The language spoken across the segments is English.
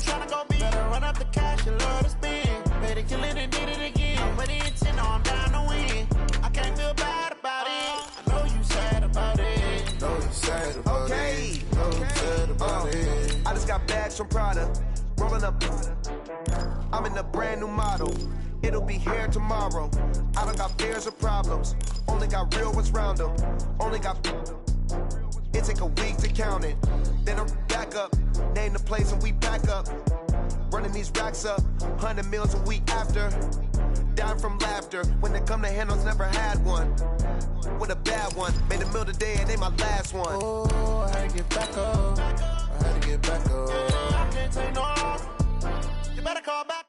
tryna go big. Better run up the cash, you love to spend. Better kill it and did it again. I'm with the intent, no, I'm down to win. I can't feel bad about it. I know you sad about it. Know you sad about it. Know you sad about it. I just got bags from Prada. Rolling up. I'm in a brand new model. It'll be here tomorrow. I don't got fears or problems. Only got real ones round them. Only got. It take a week to count it. Then I'm back up. Name the place and we pack up. Running these racks up. 100 meals a week after. Down from laughter. When they come to handles, never had one. With a bad one. Made a meal today and they my last one. Oh, I had to get back up. I had to get back up. I can't take no off. You better call back.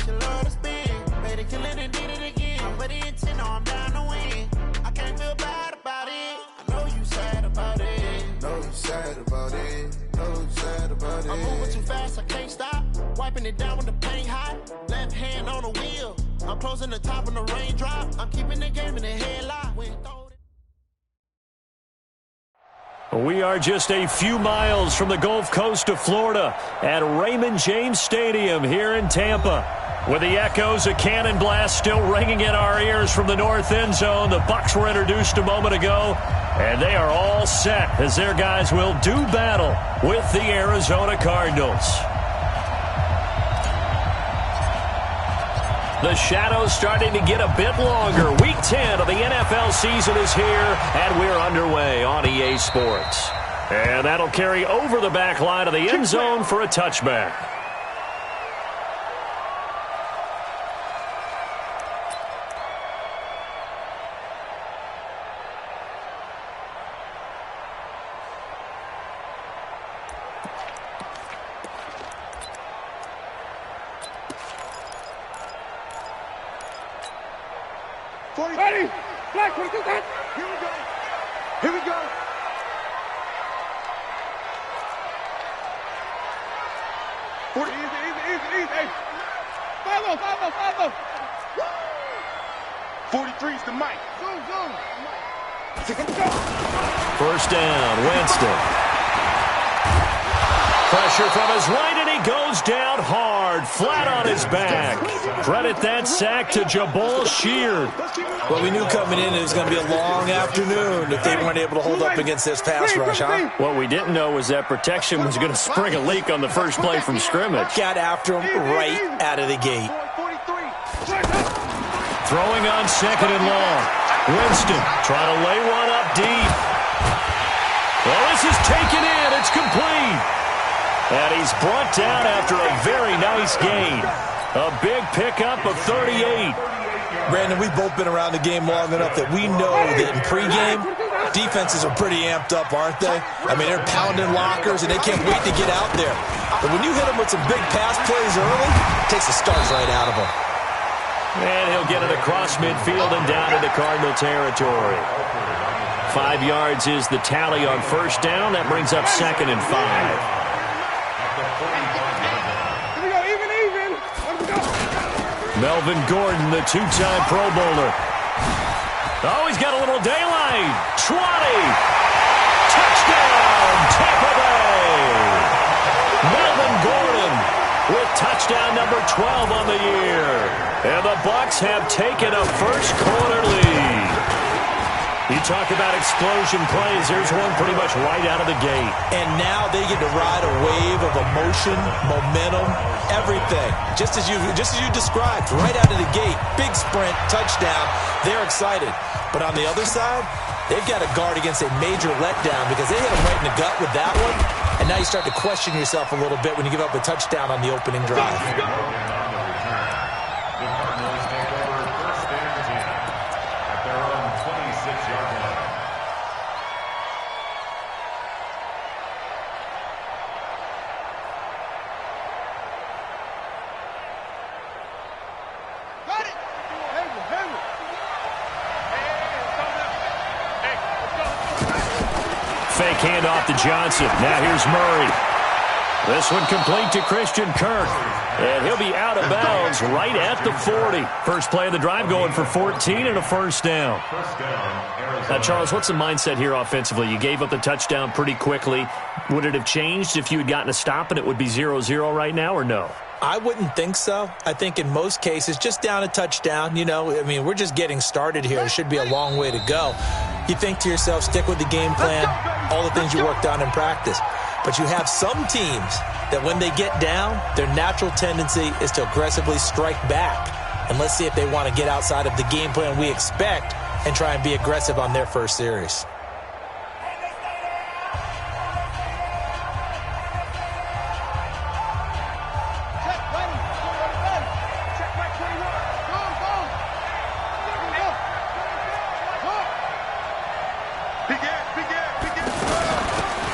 You love to spend. Better kill it and did it again. I'm with the intent, no, I'm down to win. I can't feel bad about it. I know you sad about it. Know you sad about it. Know you sad about it. I'm moving too fast, I can't stop. Wiping it down when the paint hot. Left hand on the wheel. I'm closing the top when the raindrop. I'm keeping the game in the headlock. We are just a few miles from the Gulf Coast of Florida at Raymond James Stadium here in Tampa. With the echoes of cannon blast still ringing in our ears from the north end zone, the Bucs were introduced a moment ago, and they are all set as their guys will do battle with the Arizona Cardinals. The shadow's starting to get a bit longer. Week 10 of the NFL season is here, and we're underway on EA Sports. And that'll carry over the back line of the end zone for a touchback. Ready? Black, what is that? Here we go. Here we go. Easy. 5-0. 43's the mic. Zoom. First down, Winston. Pressure from his right, and he goes down hard, flat on his back. Credit that sack to Jabal Sheard. Well, we knew coming in it was going to be a long afternoon if they weren't able to hold up against this pass rush, huh? What we didn't know was that protection was going to spring a leak on the first play from scrimmage. Got after him right out of the gate. Throwing on second and long. Winston trying to lay one up deep. Well, this is taken in. It's complete. And he's brought down after a very nice gain. A big pickup of 38. Brandon, we've both been around the game long enough that we know that in pregame, defenses are pretty amped up, aren't they? I mean, they're pounding lockers, and they can't wait to get out there. But when you hit them with some big pass plays early, it takes the starts right out of them. And he'll get it across midfield and down into Cardinal territory. 5 yards is the tally on first down. That brings up 2nd and 5. Melvin Gordon, the two-time Pro Bowler. Oh, he's got a little daylight. 20. Touchdown, Tampa Bay. Melvin Gordon with touchdown number 12 on the year. And the Bucs have taken a first-quarter lead. You talk about explosion plays. There's one pretty much right out of the gate. And now they get to ride a wave of emotion, momentum, everything. Just as you described, right out of the gate, big sprint, touchdown. They're excited. But on the other side, they've got to guard against a major letdown because they hit them right in the gut with that one. And now you start to question yourself a little bit when you give up a touchdown on the opening drive. Fake handoff to Johnson. Now here's Murray. This one complete to Christian Kirk. And he'll be out of bounds right at the 40. First play of the drive going for 14 and a first down. Now, Charles, what's the mindset here offensively? You gave up the touchdown pretty quickly. Would it have changed if you had gotten a stop and it would be 0-0 right now, or no? I wouldn't think so. I think in most cases, just down a touchdown, we're just getting started here. It should be a long way to go. You think to yourself, stick with the game plan, all the things you worked on in practice. But you have some teams that when they get down, their natural tendency is to aggressively strike back. And let's see if they want to get outside of the game plan we expect and try and be aggressive on their first series.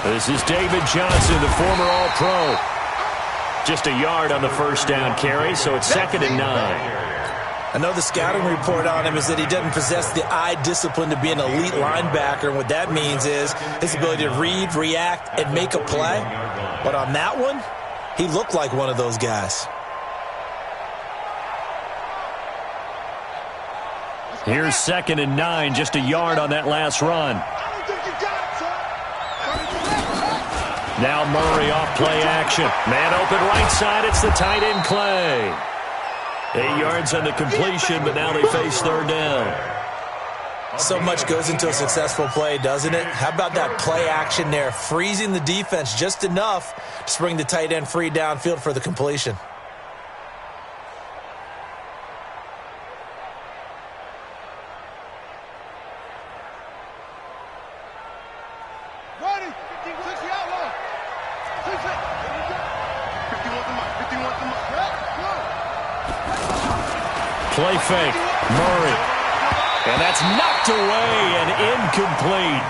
This is David Johnson, the former All-Pro. Just a yard on the first down carry, so it's 2nd and 9. I know the scouting report on him is that he doesn't possess the eye discipline to be an elite linebacker. And what that means is his ability to read, react, and make a play. But on that one, he looked like one of those guys. Here's 2nd and 9, just a yard on that last run. Now Murray off play action. Man open right side. It's the tight end Clay. 8 yards on the completion, but now they face 3rd down. So much goes into a successful play, doesn't it? How about that play action there? Freezing the defense just enough to bring the tight end free downfield for the completion. Play fake, Murray. And that's knocked away and incomplete.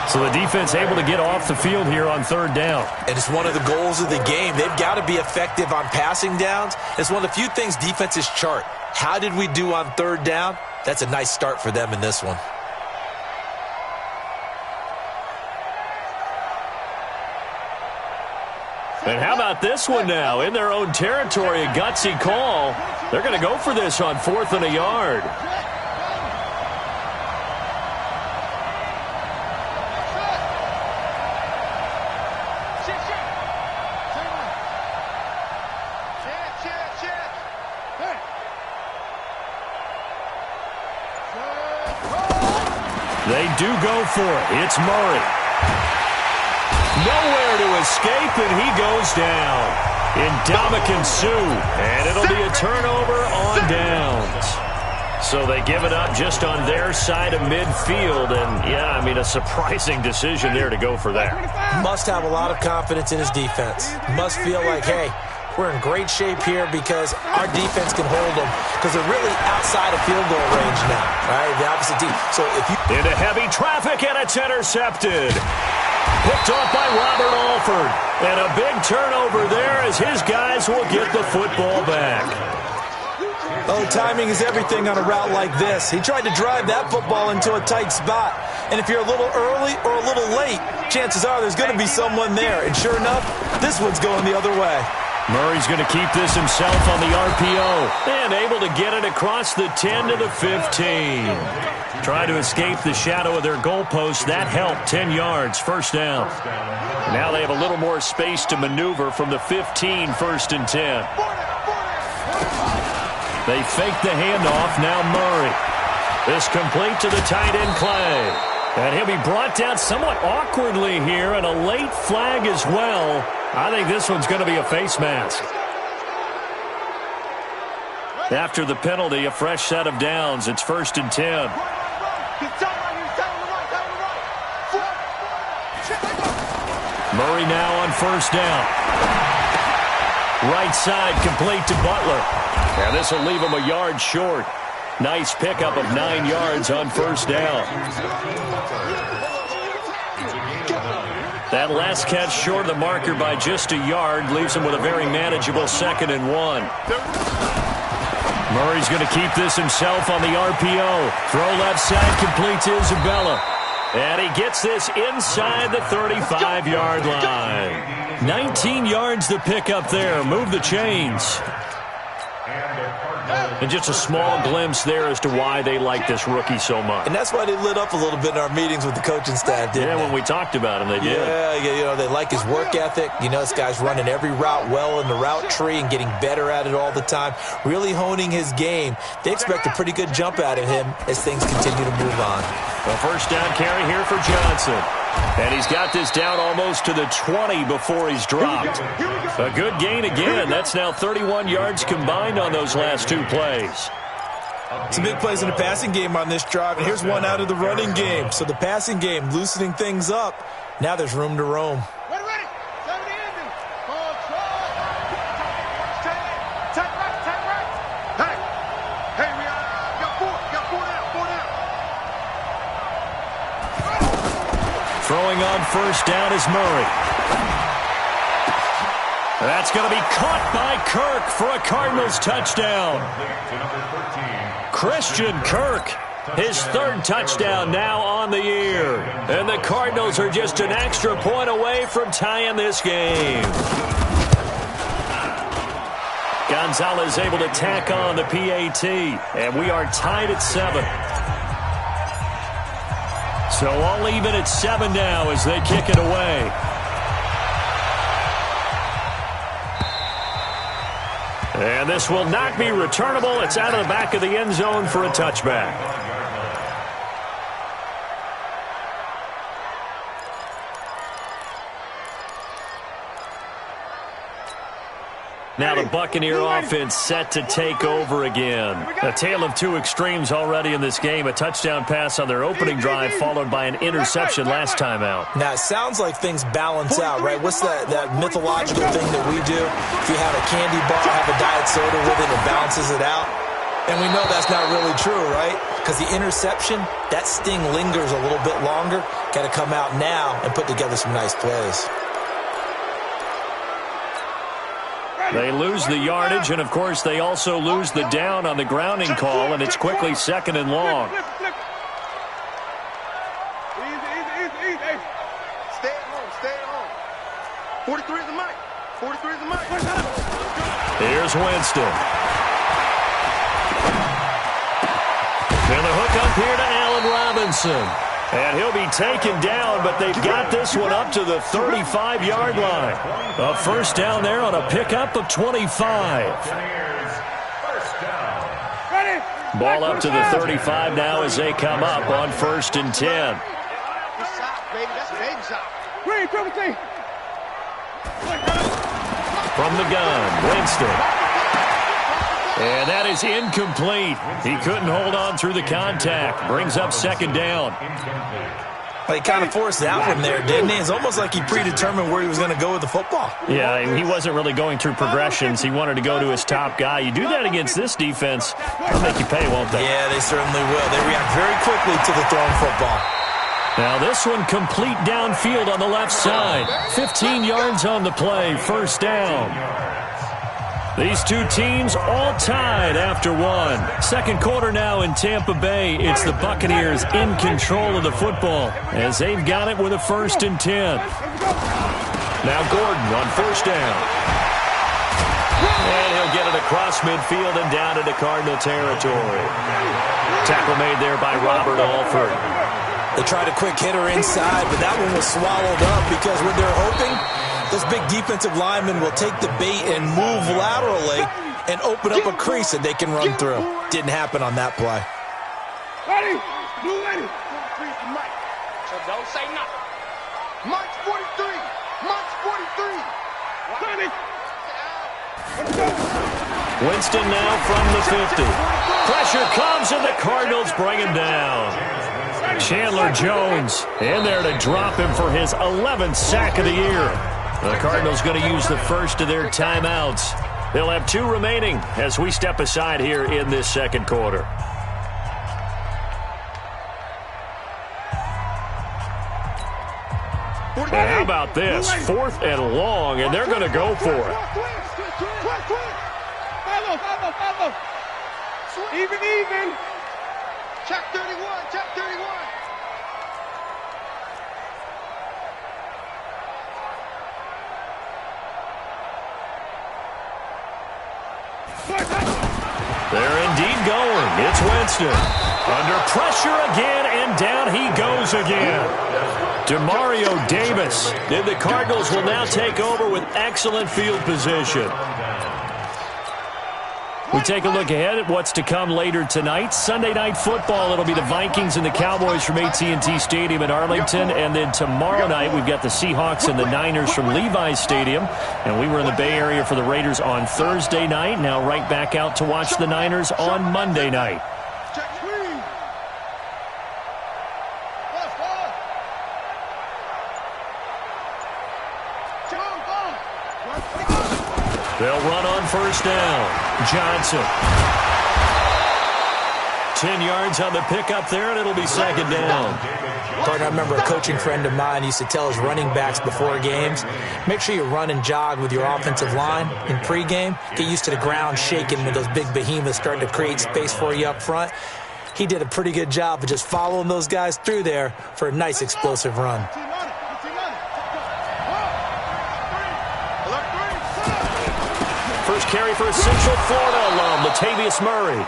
So the defense able to get off the field here on 3rd down. And it's one of the goals of the game. They've got to be effective on passing downs. It's one of the few things defenses chart. How did we do on 3rd down? That's a nice start for them in this one. And how about this one now? In their own territory, a gutsy call. They're going to go for this on 4th and a yard. They do go for it. It's Murray. Nowhere to escape, and he goes down. Ndamukong Suh, and it'll be a turnover on downs. So they give it up just on their side of midfield, and, a surprising decision there to go for that. Must have a lot of confidence in his defense. Must feel like, hey, we're in great shape here because our defense can hold them because they're really outside of field goal range now, right? The opposite team. So if you into heavy traffic, and it's intercepted. Picked off by Robert Alford. And a big turnover there as his guys will get the football back. Oh, timing is everything on a route like this. He tried to drive that football into a tight spot. And if you're a little early or a little late, chances are there's going to be someone there. And sure enough, this one's going the other way. Murray's going to keep this himself on the RPO. And able to get it across the 10 to the 15. Trying to escape the shadow of their goalpost. That helped. 10 yards. First down. Now they have a little more space to maneuver from the 15. 1st and 10. They fake the handoff. Now Murray. This complete to the tight end Clay. And he'll be brought down somewhat awkwardly here. And a late flag as well. I think this one's going to be a face mask. After the penalty, a fresh set of downs. It's 1st and 10. Murray now on 1st down. Right side complete to Butler. And this will leave him a yard short. Nice pickup of 9 yards on 1st down. That last catch short of the marker by just a yard leaves him with a very manageable 2nd and 1. Murray's going to keep this himself on the RPO. Throw left side complete to Isabella. And he gets this inside the 35-yard line. 19 yards to pick up there. Move the chains. And just a small glimpse there as to why they like this rookie so much. And that's why they lit up a little bit in our meetings with the coaching staff, didn't they? When we talked about him, they did. Yeah, they like his work ethic. This guy's running every route well in the route tree and getting better at it all the time, really honing his game. They expect a pretty good jump out of him as things continue to move on. A first down carry here for Johnson. And he's got this down almost to the 20 before he's dropped. A good gain again. That's now 31 yards combined on those last two plays. Some big plays in the passing game on this drive, and here's one out of the running game. So the passing game loosening things up. Now there's room to roam. Throwing on first down is Murray. That's going to be caught by Kirk for a Cardinals touchdown. Christian Kirk, his third touchdown now on the year. And the Cardinals are just an extra point away from tying this game. Gonzalez able to tack on the PAT, and we are tied at 7. So all even at 7 now as they kick it away. And this will not be returnable. It's out of the back of the end zone for a touchback. Now the Buccaneer offense set to take over again. A tale of two extremes already in this game. A touchdown pass on their opening drive followed by an interception last time out. Now, it sounds like things balance out, right? What's that mythological thing that we do? If you have a candy bar, have a diet soda with it, it balances it out. And we know that's not really true, right? Because the interception, that sting lingers a little bit longer. Got to come out now and put together some nice plays. They lose the yardage, and, of course, they also lose the down on the grounding call, and it's quickly second and long. Easy. Stay at home. 43 is the mic. 43 is the mic. Here's Winston. And the hook up here to Allen Robinson. And he'll be taken down, but they've got this one up to the 35-yard line. A first down there on a pickup of 25. Ball up to the 35 now as they come up on 1st and 10. From the gun, Winston. And that is incomplete. He couldn't hold on through the contact. Brings up second down. Well, he kind of forced that one there, didn't he? It's almost like he predetermined where he was going to go with the football. Yeah, he wasn't really going through progressions. He wanted to go to his top guy. You do that against this defense, they'll make you pay, won't they? Yeah, they certainly will. They react very quickly to the thrown football. Now this one complete downfield on the left side. 15 yards on the play, first down. These two teams all tied after one. Second quarter now in Tampa Bay. It's the Buccaneers in control of the football as they've got it with a 1st and 10. Now Gordon on first down. And he'll get it across midfield and down into Cardinal territory. Tackle made there by Robert Alford. They tried a quick hitter inside, but that one was swallowed up because what they're hoping, this big defensive lineman will take the bait and move laterally and open up a crease that they can run through. Didn't happen on that play. Ready? Blue ready. Mike. So don't say nothing. Mike's 43. Mike's 43. Winston now from the 50. Pressure comes and the Cardinals bring him down. Chandler Jones in there to drop him for his 11th sack of the year. The Cardinals going to use the first of their timeouts. They'll have 2 remaining as we step aside here in this second quarter. And how about this? 4th and long, and they're going to go for it. Follow. Even. Check 31. Johnston. Under pressure again, and down he goes again. Demario Davis. And the Cardinals will now take over with excellent field position. We take a look ahead at what's to come later tonight. Sunday Night Football, it'll be the Vikings and the Cowboys from AT&T Stadium in Arlington. And then tomorrow night, we've got the Seahawks and the Niners from Levi's Stadium. And we were in the Bay Area for the Raiders on Thursday night. Now right back out to watch the Niners on Monday night. They'll run on first down. Johnson. 10 yards on the pickup there, and it'll be second down. Gordon, I remember a coaching friend of mine used to tell his running backs before games, make sure you run and jog with your offensive line in pregame. Get used to the ground shaking when those big behemoths start to create space for you up front. He did a pretty good job of just following those guys through there for a nice explosive run. First carry for a Central Florida alum, Latavius Murray.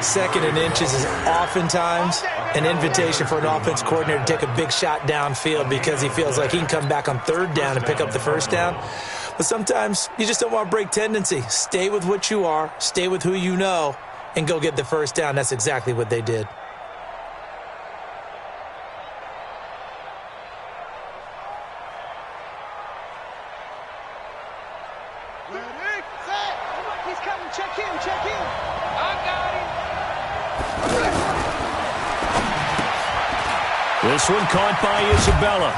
Second and inches is oftentimes an invitation for an offense coordinator to take a big shot downfield because he feels like he can come back on third down and pick up the first down. But sometimes you just don't want to break tendency. Stay with what you are, stay with who you know, and go get the first down. That's exactly what they did. This one caught by Isabella.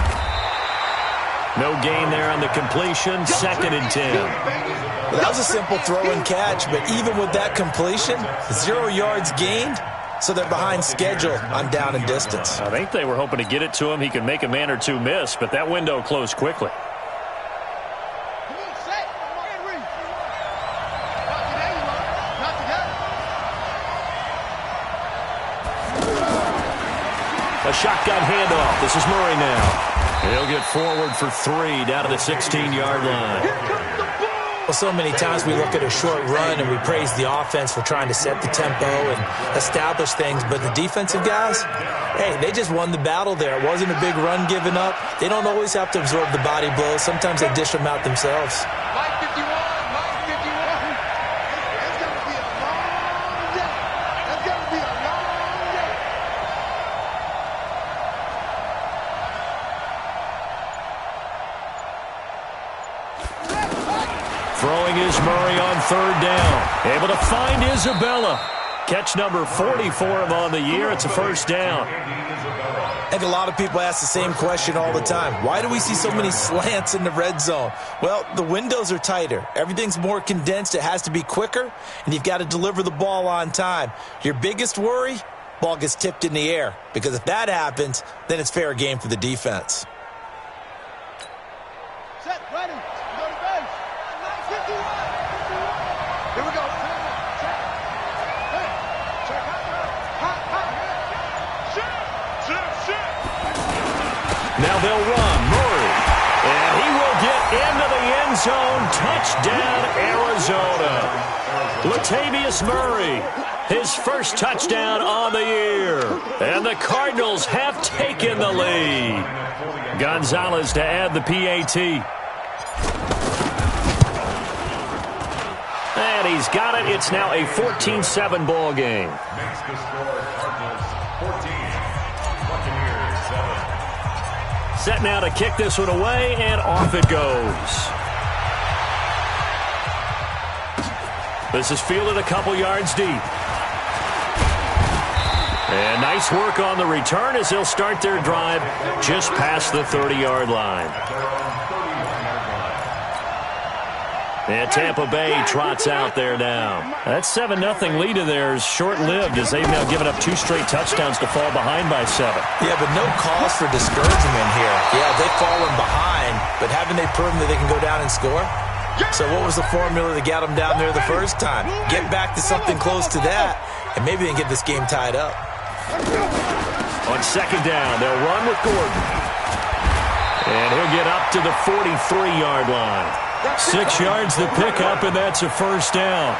No gain there on the completion. Second and 10. Well, that was a simple throw and catch, but even with that completion, 0 yards gained, so they're behind schedule on down and distance. I think they were hoping to get it to him. He could make a man or two miss, but that window closed quickly. A shotgun handoff. This is Murray now. He'll get forward for 3 down to the 16-yard line. Well, so many times we look at a short run and we praise the offense for trying to set the tempo and establish things, but the defensive guys, hey, they just won the battle there. It wasn't a big run given up. They don't always have to absorb the body blows. Sometimes they dish them out themselves. Throwing is Murray on third down. Able to find Isabella. Catch number 40 for him on the year. It's a first down. I think a lot of people ask the same question all the time. Why do we see so many slants in the red zone? Well, the windows are tighter. Everything's more condensed. It has to be quicker, and you've got to deliver the ball on time. Your biggest worry, ball gets tipped in the air, because if that happens, then it's fair game for the defense. Set, ready. Go to base. 51. Here we go. Now they'll run. Murray. And he will get into the end zone. Touchdown, Arizona. Latavius Murray, his first touchdown on the year. And the Cardinals have taken the lead. Gonzalez to add the PAT. And he's got it. It's now a 14-7 ball game. Set now to kick this one away, and off it goes. This is fielded a couple yards deep. And nice work on the return as they'll start their drive just past the 30-yard line. And Tampa Bay trots out there now. That 7-0 lead of theirs short-lived as they've now given up 2 straight touchdowns to fall behind by 7. Yeah, but no cause for discouragement here. Yeah, they've fallen behind, but haven't they proven that they can go down and score? So what was the formula that got them down there the first time? Get back to something close to that, and maybe they can get this game tied up. On second down, they'll run with Gordon. And he'll get up to the 43-yard line. 6 yards to pick up, and that's a first down.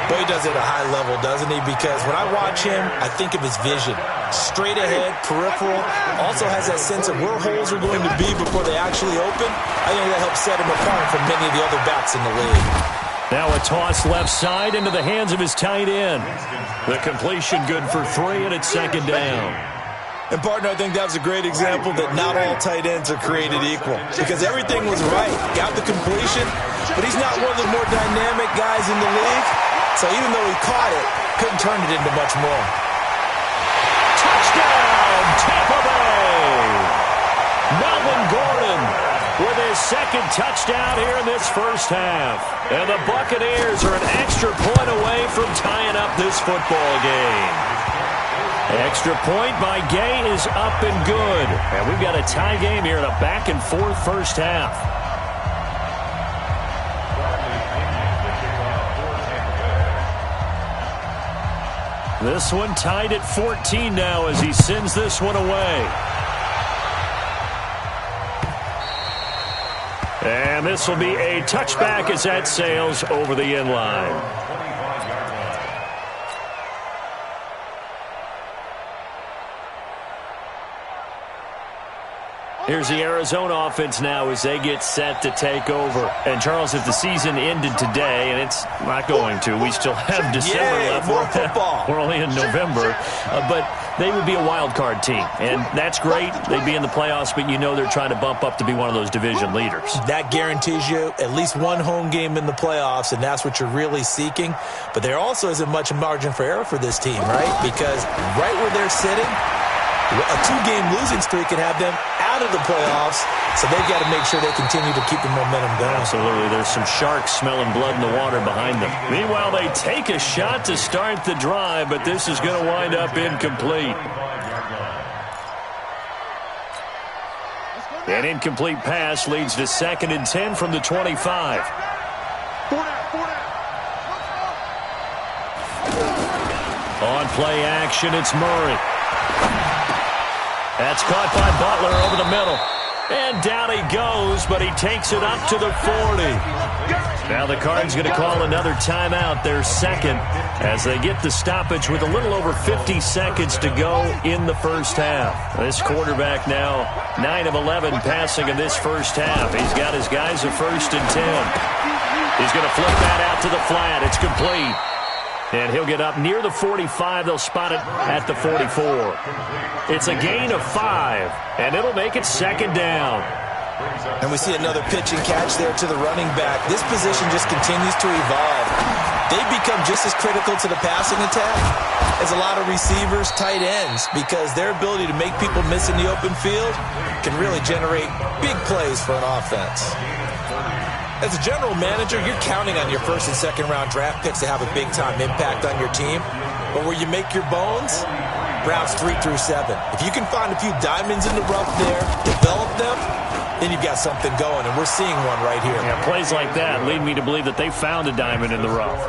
Boy, he does it at a high level, doesn't he? Because when I watch him, I think of his vision. Straight ahead, peripheral, also has that sense of where holes are going to be before they actually open. I think that helps set him apart from many of the other backs in the league. Now a toss left side into the hands of his tight end. The completion good for 3, and it's second down. And, partner, I think that was a great example that not all tight ends are created equal. Because everything was right. Got the completion, but he's not one of the more dynamic guys in the league. So even though he caught it, couldn't turn it into much more. Touchdown, Tampa Bay! Melvin Gordon with his second touchdown here in this first half. And the Buccaneers are an extra point away from tying up this football game. Extra point by Gay is up and good. And we've got a tie game here in a back-and-forth first half. This one tied at 14 now as he sends this one away. And this will be a touchback as that sails over the end line. Here's the Arizona offense now as they get set to take over. And, Charles, if the season ended today, and it's not going to, we still have December left. More football. We're only in November. But they would be a wild card team. And that's great. They'd be in the playoffs, but you know they're trying to bump up to be one of those division leaders. That guarantees you at least one home game in the playoffs, and that's what you're really seeking. But there also isn't much margin for error for this team, right? Because right where they're sitting, a 2-game losing streak can have them out of the playoffs, so they've got to make sure they continue to keep the momentum going. Absolutely. There's some sharks smelling blood in the water behind them. Meanwhile, they take a shot to start the drive, but this is going to wind up incomplete. An incomplete pass leads to 2nd and 10 from the 25. On play action, it's Murray. That's caught by Butler over the middle. And down he goes, but he takes it up to the 40. Now the Cards going to call another timeout, their second, as they get the stoppage with a little over 50 seconds to go in the first half. This quarterback now 9 of 11 passing in this first half. He's got his guys a 1st and 10. He's going to flip that out to the flat. It's complete. And he'll get up near the 45. They'll spot it at the 44. It's a gain of 5, and it'll make it 2nd down. And we see another pitch and catch there to the running back. This position just continues to evolve. They become just as critical to the passing attack as a lot of receivers, tight ends, because their ability to make people miss in the open field can really generate big plays for an offense. As a general manager, you're counting on your 1st and 2nd round draft picks to have a big-time impact on your team. But where you make your bones, rounds 3 through 7. If you can find a few diamonds in the rough there, develop them, then you've got something going, and we're seeing one right here. Yeah, plays like that lead me to believe that they found a diamond in the rough.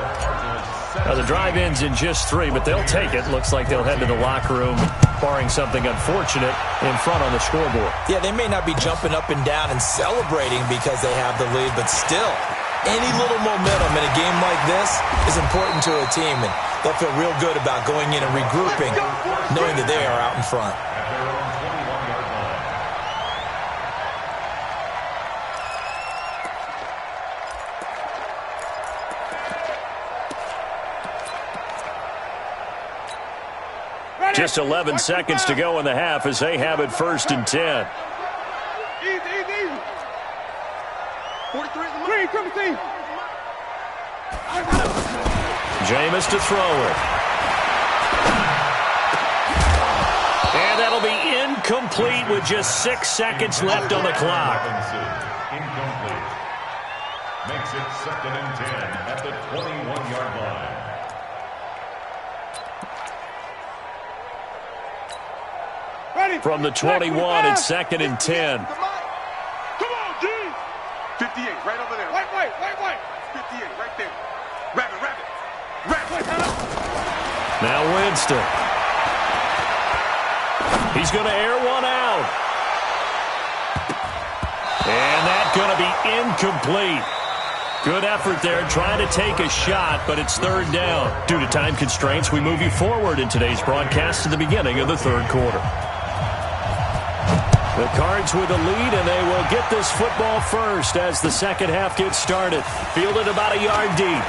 Now, the drive ends in just 3, but they'll take it. Looks like they'll head to the locker room, barring something unfortunate in front on the scoreboard. Yeah, they may not be jumping up and down and celebrating because they have the lead, but still, any little momentum in a game like this is important to a team, and they'll feel real good about going in and regrouping, knowing that they are out in front. Just 11 seconds to go in the half as they have it 1st and 10. Easy. 43 is the lead. Come to see. Jameis to throw it. And that'll be incomplete with just 6 seconds left on the clock. Incomplete. Makes it 2nd and 10 at the 21-yard line. From the 21, it's 2nd and 10. Come on, G. 58, right over there. Wait. 58, right there. Wrap it. Now Winston. He's going to air one out. And that's going to be incomplete. Good effort there, trying to take a shot, but it's third down. Due to time constraints, we move you forward in today's broadcast to the beginning of the third quarter. The Cards with a lead, and they will get this football first as the second half gets started. Fielded about a yard deep.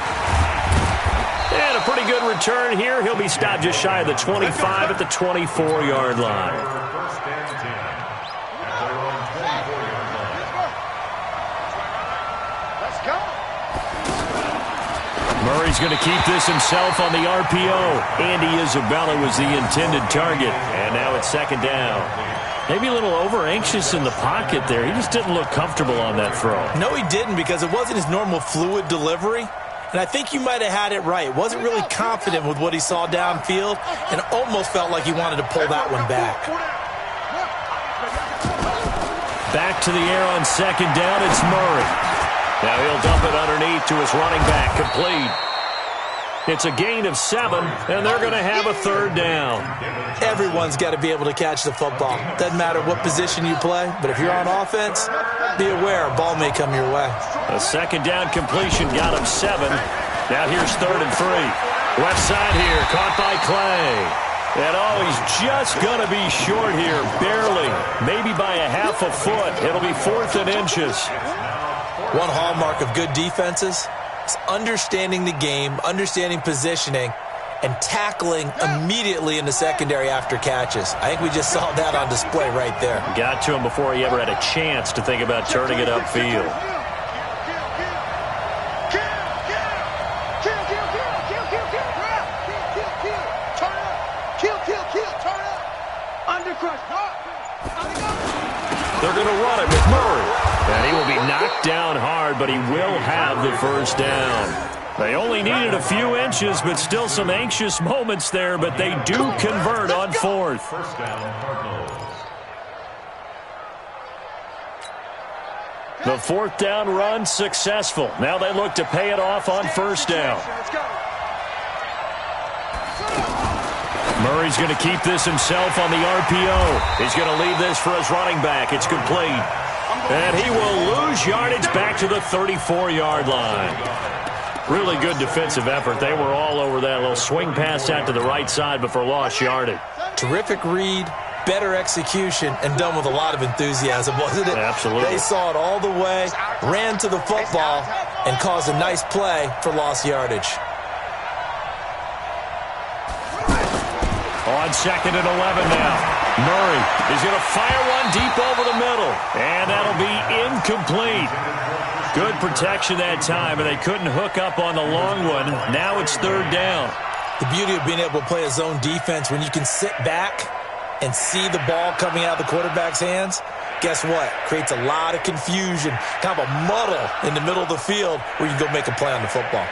And a pretty good return here. He'll be stopped just shy of the 25 at the 24-yard line. First and 10 at their own 24-yard line. Let's go. Murray's going to keep this himself on the RPO. Andy Isabella was the intended target. And now it's second down. Maybe a little over-anxious in the pocket there. He just didn't look comfortable on that throw. No, he didn't, because it wasn't his normal fluid delivery. And I think you might have had it right. Wasn't really confident with what he saw downfield and almost felt like he wanted to pull that one back. Back to the air on second down, it's Murray. Now he'll dump it underneath to his running back, complete. It's a gain of 7, and they're going to have a third down. Everyone's got to be able to catch the football. Doesn't matter what position you play, but if you're on offense, be aware a ball may come your way. A second down completion got him 7. Now here's third and 3. Left side here, caught by Clay. And he's just going to be short here, barely. Maybe by a half a foot. It'll be 4th and inches. One hallmark of good defenses is understanding the game, understanding positioning, and tackling immediately in the secondary after catches. I think we just saw that on display right there. Got to him before he ever had a chance to think about turning it upfield. They're going to run it with Murray. And he will be knocked down hard, but he will have the first down. They only needed a few inches, but still some anxious moments there, but they do convert on 4th. First down, Cardinals. The 4th down run successful. Now they look to pay it off on first down. Murray's going to keep this himself on the RPO. He's going to leave this for his running back. It's complete. And he will lose yardage back to the 34-yard line. Really good defensive effort. They were all over that little swing pass out to the right side before lost yardage. Terrific read, better execution, and done with a lot of enthusiasm, wasn't it? Absolutely. They saw it all the way, ran to the football, and caused a nice play for lost yardage. On second and 11 now. Murray is going to fire one deep over the middle. And that'll be incomplete. Good protection that time, and they couldn't hook up on the long one. Now it's third down. The beauty of being able to play a zone defense when you can sit back and see the ball coming out of the quarterback's hands, guess what? Creates a lot of confusion, kind of a muddle in the middle of the field where you can go make a play on the football.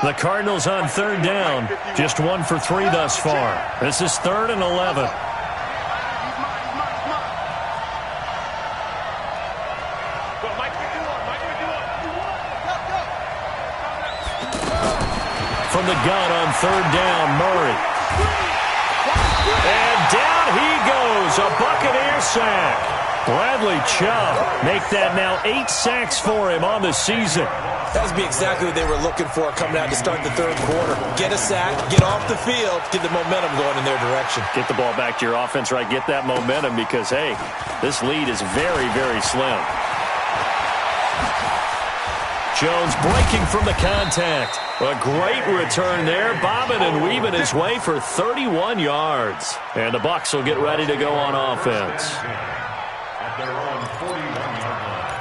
The Cardinals on third down, just 1 for 3 thus far. This is 3rd and 11. From the gun on third down, Murray. And down he goes, a Buccaneer sack. Bradley Chubb make that now 8 sacks for him on the season. That would be exactly what they were looking for coming out to start the third quarter. Get a sack, get off the field, get the momentum going in their direction. Get the ball back to your offense, right? Get that momentum because, hey, this lead is very, very slim. Jones breaking from the contact. A great return there, bobbing and weaving his way for 31 yards. And the Bucs will get ready to go on offense. At their own 41-yard line.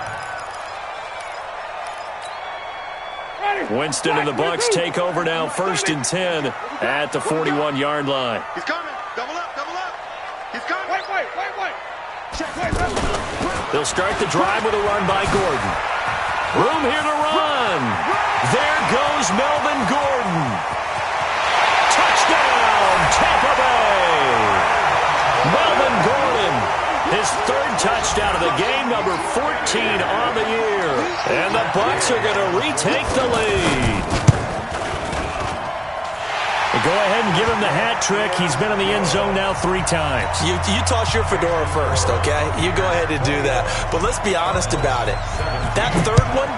Winston and the Bucs take over now, 1st and 10 at the 41-yard line. He's coming. Double up, double up. He's coming. Wait. They'll start the drive with a run by Gordon. Room here to run. There goes Melvin Gordon. Touchdown, Tampa Bay. Melvin Gordon, his 3rd touchdown of the game, number 14 on the year. And the Bucs are going to retake the lead. Go ahead and give him the hat trick. He's been in the end zone now 3 times. You toss your fedora first, okay? You go ahead and do that. But let's be honest about it. That third one,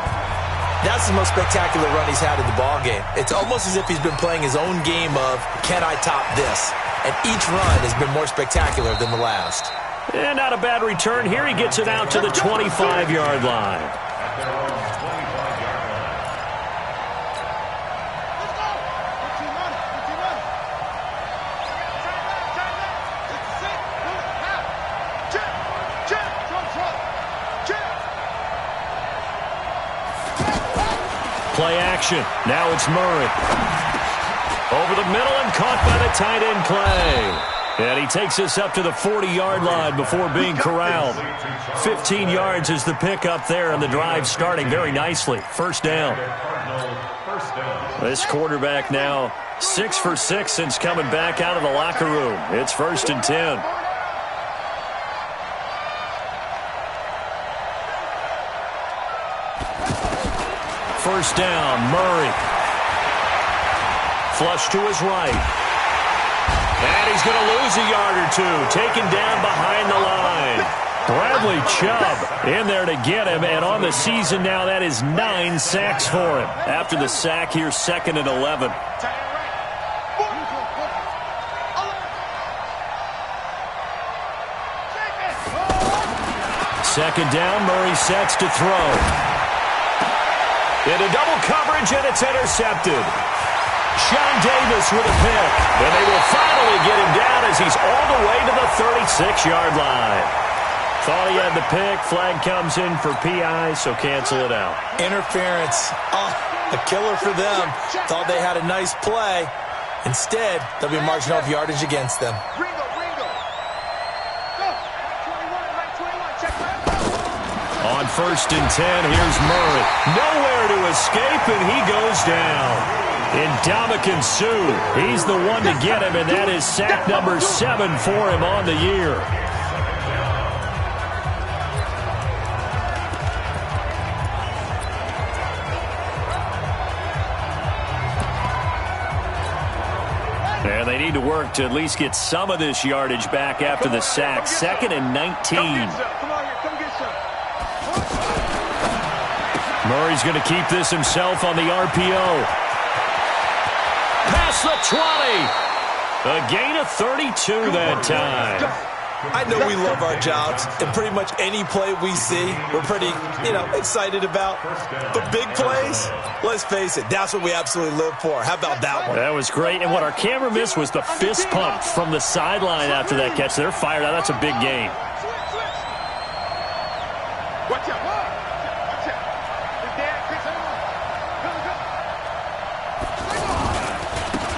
that's the most spectacular run he's had in the ballgame. It's almost as if he's been playing his own game of, can I top this? And each run has been more spectacular than the last. And not a bad return. Here he gets it out to the 25-yard line. Play action. Now it's Murray. Over the middle and caught by the tight end Clay. And he takes us up to the 40-yard line before being corralled. 15 yards is the pickup there, and the drive starting very nicely. First down. This quarterback now 6 for 6 since coming back out of the locker room. It's 1st and 10. First down, Murray. Flush to his right. And he's going to lose a yard or two. Taken down behind the line. Bradley Chubb in there to get him. And on the season now, that is 9 sacks for him. After the sack, here's 2nd and 11. Second down, Murray sets to throw. Into double coverage, and it's intercepted. Sean Davis with a pick. And they will finally get him down as he's all the way to the 36-yard line. Thought he had the pick. Flag comes in for PI, so cancel it out. Interference. Oh, a killer for them. Thought they had a nice play. Instead, they'll be marching off yardage against them. On 1st and 10, here's Murray. Nowhere to escape, and he goes down. Ndamukong Suh, he's the one to get him, and that is sack number 7 for him on the year. And they need to work to at least get some of this yardage back after the sack. 2nd and 19. Murray's going to keep this himself on the RPO. Past the 20. A gain of 32 that time. I know we love our jobs, and pretty much any play we see, we're pretty, excited about. But big plays, let's face it, that's what we absolutely live for. How about that one? That was great, and what our camera missed was the fist pump from the sideline after that catch. They're fired out. That's a big gain. Watch out.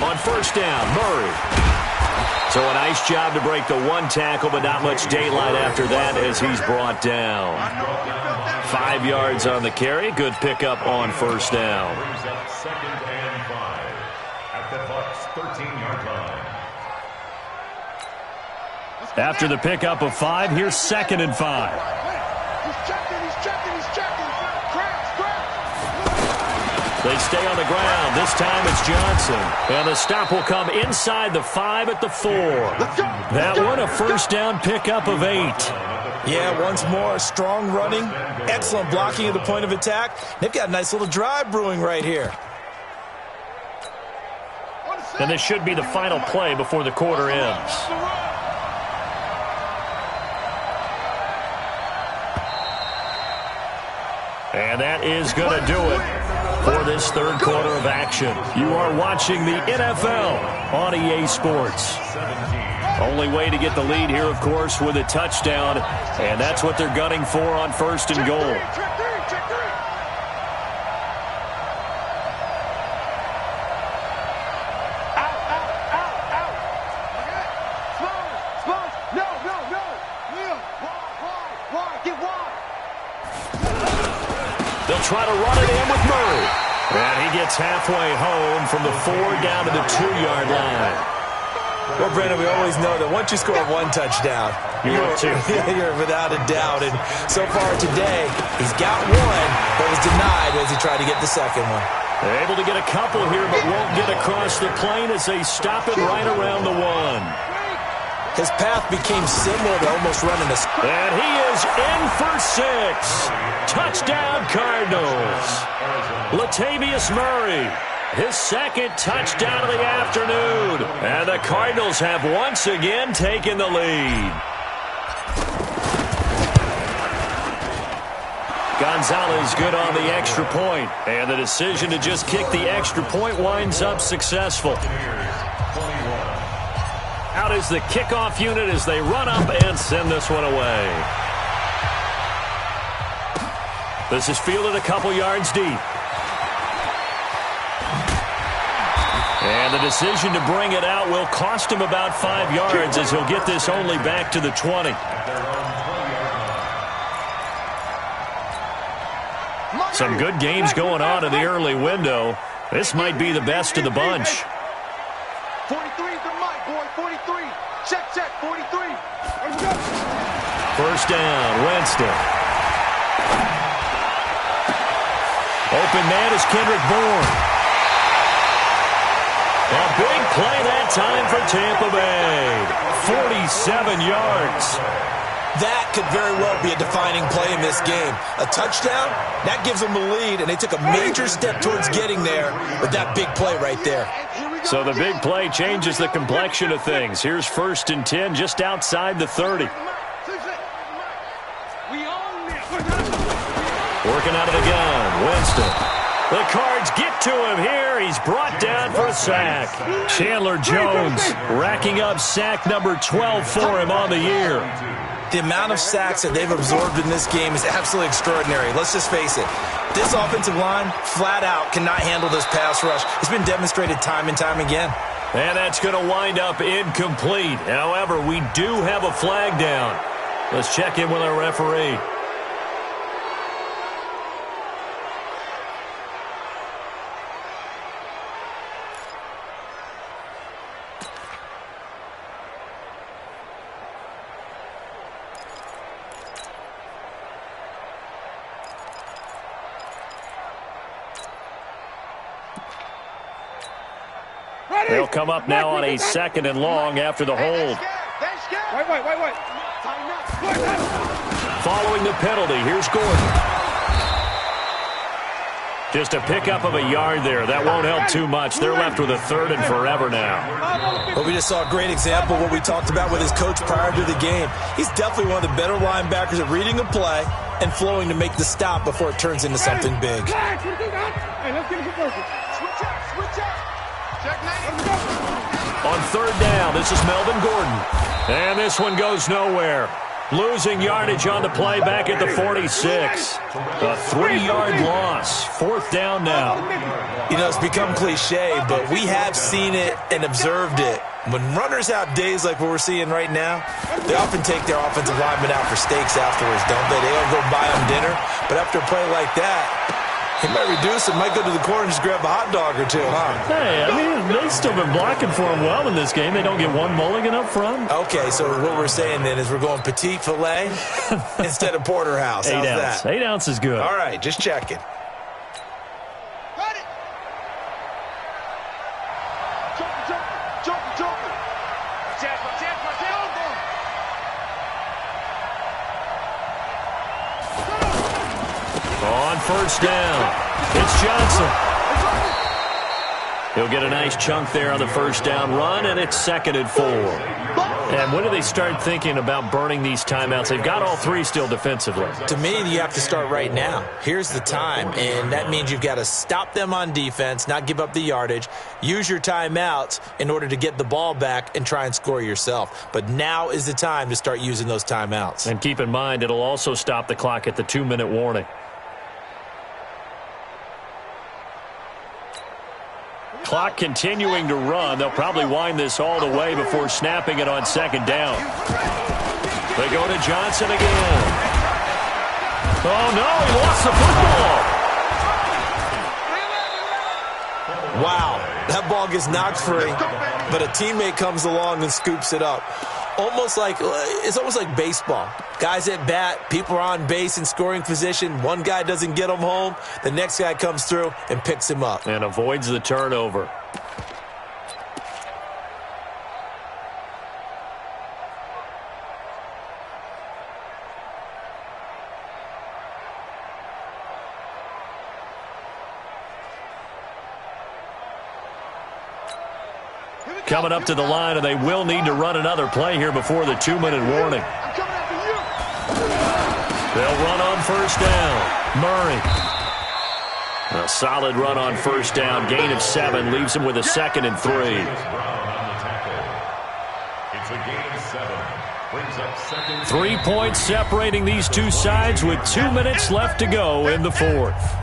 On first down, Murray. So a nice job to break the one tackle, but not much daylight after that as he's brought down. 5 yards on the carry. Good pickup on first down. 2nd and 5 at the Bucs' 13-yard line. After the pickup of 5, here's 2nd and 5. They stay on the ground. This time it's Johnson. And the stop will come inside the 5 at the 4. That one a first down pickup of 8. Yeah, once more, strong running, excellent blocking at the point of attack. They've got a nice little drive brewing right here. And this should be the final play before the quarter ends. And that is going to do it for this third quarter of action. You are watching the NFL on EA Sports. Only way to get the lead here, of course, with a touchdown, and that's what they're gunning for on 1st and goal. They'll try to run it in with Murray. And he gets halfway home from the 4 down to the 2-yard line. Well, Brandon, we always know that once you score one touchdown, you're without a doubt. And so far today, he's got one, but was denied as he tried to get the second one. Able to get a couple here, but won't get across the plane as they stop it right around the 1. His path became similar to almost running a... And he is in for 6. Touchdown, Cardinals. Latavius Murray, his second touchdown of the afternoon. And the Cardinals have once again taken the lead. Gonzalez good on the extra point. And the decision to just kick the extra point winds up successful. Out is the kickoff unit as they run up and send this one away. This is fielded a couple yards deep. And the decision to bring it out will cost him about 5 yards as he'll get this only back to the 20. Some good games going on in the early window. This might be the best of the bunch. 43's the mic, boy. 43. Check, 43. First down, Winston. Open man is Kendrick Bourne. A big play that time for Tampa Bay. 47 yards. That could very well be a defining play in this game. A touchdown, that gives them the lead, and they took a major step towards getting there with that big play right there. So the big play changes the complexion of things. Here's 1st and 10 just outside the 30. Working out of the gun, Winston. The Cards get to him here. He's brought down for a sack. Chandler Jones racking up sack number 12 for him on the year. The amount of sacks that they've absorbed in this game is absolutely extraordinary. Let's just face it. This offensive line, flat out, cannot handle this pass rush. It's been demonstrated time and time again. And that's going to wind up incomplete. However, we do have a flag down. Let's check in with our referee. They'll come up now on a 2nd and long after the hold. Wait. Following the penalty, here's Gordon. Just a pickup of a yard there. That won't help too much. They're left with a 3rd and forever now. Well, we just saw a great example of what we talked about with his coach prior to the game. He's definitely one of the better linebackers at reading a play and flowing to make the stop before it turns into something big. On 3rd down, this is Melvin Gordon. And this one goes nowhere. Losing yardage on the play back at the 46. A 3-yard loss. 4th down now. You know, it's become cliche, but we have seen it and observed it. When runners have days like what we're seeing right now, they often take their offensive linemen out for steaks afterwards, don't they? They don't go buy them dinner. But after a play like that, he might reduce it, might go to the corner and just grab a hot dog or two, huh? Hey, I mean, they've still been blocking for him well in this game. They don't get one mulligan up front. Okay, so what we're saying then is we're going petite filet instead of porterhouse. How's that? 8 ounce is good. All right, just checking. On 1st down, it's Johnson. He'll get a nice chunk there on the 1st down run, and it's 2nd and 4. And when do they start thinking about burning these timeouts? They've got all 3 still defensively. To me, you have to start right now. Here's the time, and that means you've got to stop them on defense, not give up the yardage, use your timeouts in order to get the ball back and try and score yourself. But now is the time to start using those timeouts. And keep in mind, it'll also stop the clock at the 2-minute warning. Clock continuing to run. They'll probably wind this all the way before snapping it on 2nd down. They go to Johnson again. Oh, no, he lost the football. Wow, that ball gets knocked free, but a teammate comes along and scoops it up. It's almost like baseball. Guys at bat, people are on base in scoring position. One guy doesn't get him home. The next guy comes through and picks him up. And avoids the turnover. Coming up to the line, and they will need to run another play here before the 2-minute warning. They'll run on first down. Murray. A solid run on first down. Gain of 7 leaves him with a 2nd and 3. It's a gain of 7. Brings up 2nd. 3 points separating these two sides with 2 minutes left to go in the 4th.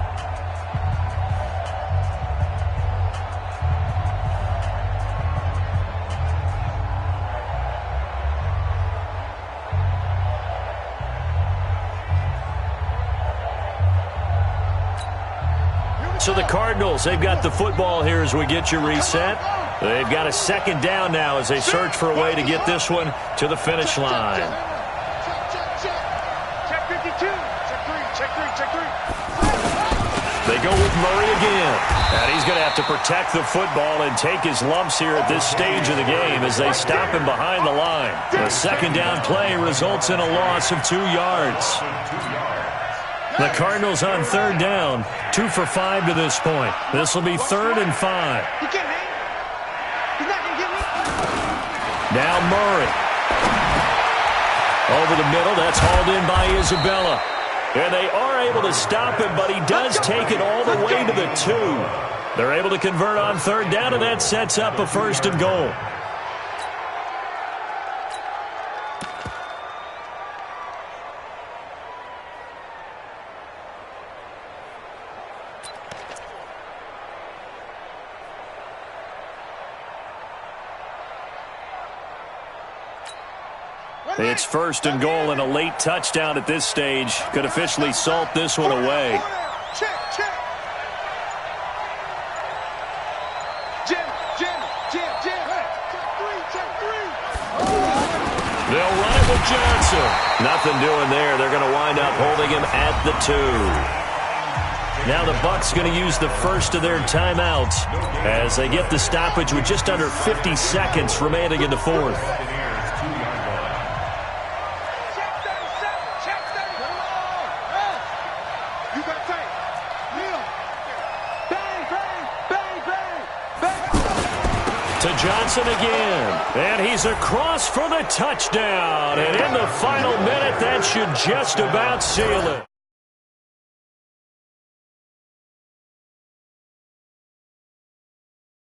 So the Cardinals, they've got the football here as we get you reset. They've got a 2nd down now as they search for a way to get this one to the finish line. Check 52. Check 3. They go with Murray again. And he's going to have to protect the football and take his lumps here at this stage of the game as they stop him behind the line. The 2nd down play results in a loss of 2 yards. The Cardinals on 3rd down, 2 for 5 to this point. This will be 3rd and 5. He can't hang. He's not going to get me. Now Murray. Over the middle, that's hauled in by Isabella. And they are able to stop him, but he does take it all the way to the 2. They're able to convert on 3rd down, and that sets up a 1st and goal. It's 1st and goal, and a late touchdown at this stage could officially salt this one away. Check. Jim. Check 3. They'll run it with Johnson. Nothing doing there. They're going to wind up holding him at the 2. Now the Bucs going to use the first of their timeouts as they get the stoppage with just under 50 seconds remaining in the 4th. Johnson again, and he's across for the touchdown, and in the final minute, that should just about seal it.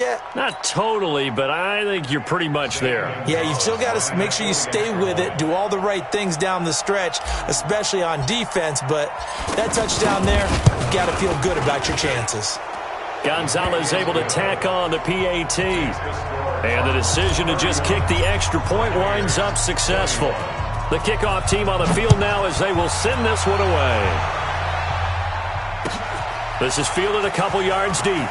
Yeah. Not totally, but I think you're pretty much there. Yeah, you've still got to make sure you stay with it, do all the right things down the stretch, especially on defense, but that touchdown there, you've got to feel good about your chances. Gonzalez able to tack on the PAT. And the decision to just kick the extra point winds up successful. The kickoff team on the field now as they will send this one away. This is fielded a couple yards deep.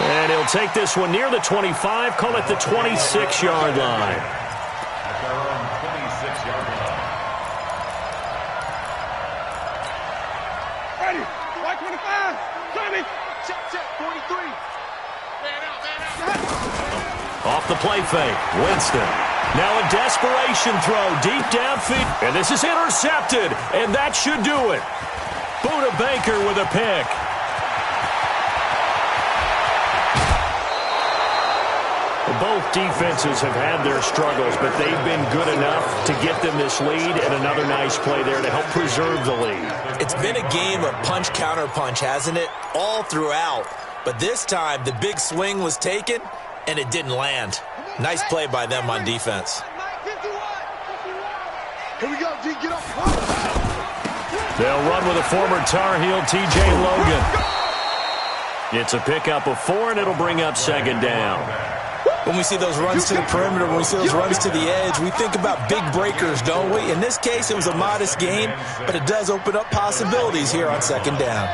And he'll take this one near the 25, call it the 26-yard line. At their own 26-yard line. Ready. 25. Tommy. Check 43. Man out. Off the play fake, Winston. Now a desperation throw deep downfield. And this is intercepted, and that should do it. Buda Baker with a pick. Both defenses have had their struggles, but they've been good enough to get them this lead, and another nice play there to help preserve the lead. It's been a game of punch-counter-punch, hasn't it? All throughout. But this time, the big swing was taken, and it didn't land. Nice play by them on defense. Here we go, D. Get up. They'll run with a former Tar Heel, T.J. Logan. It's a pickup of 4, and it'll bring up 2nd down. When we see those runs to the perimeter, when we see those runs to the edge, we think about big breakers, don't we? In this case, it was a modest gain, but it does open up possibilities here on 2nd down.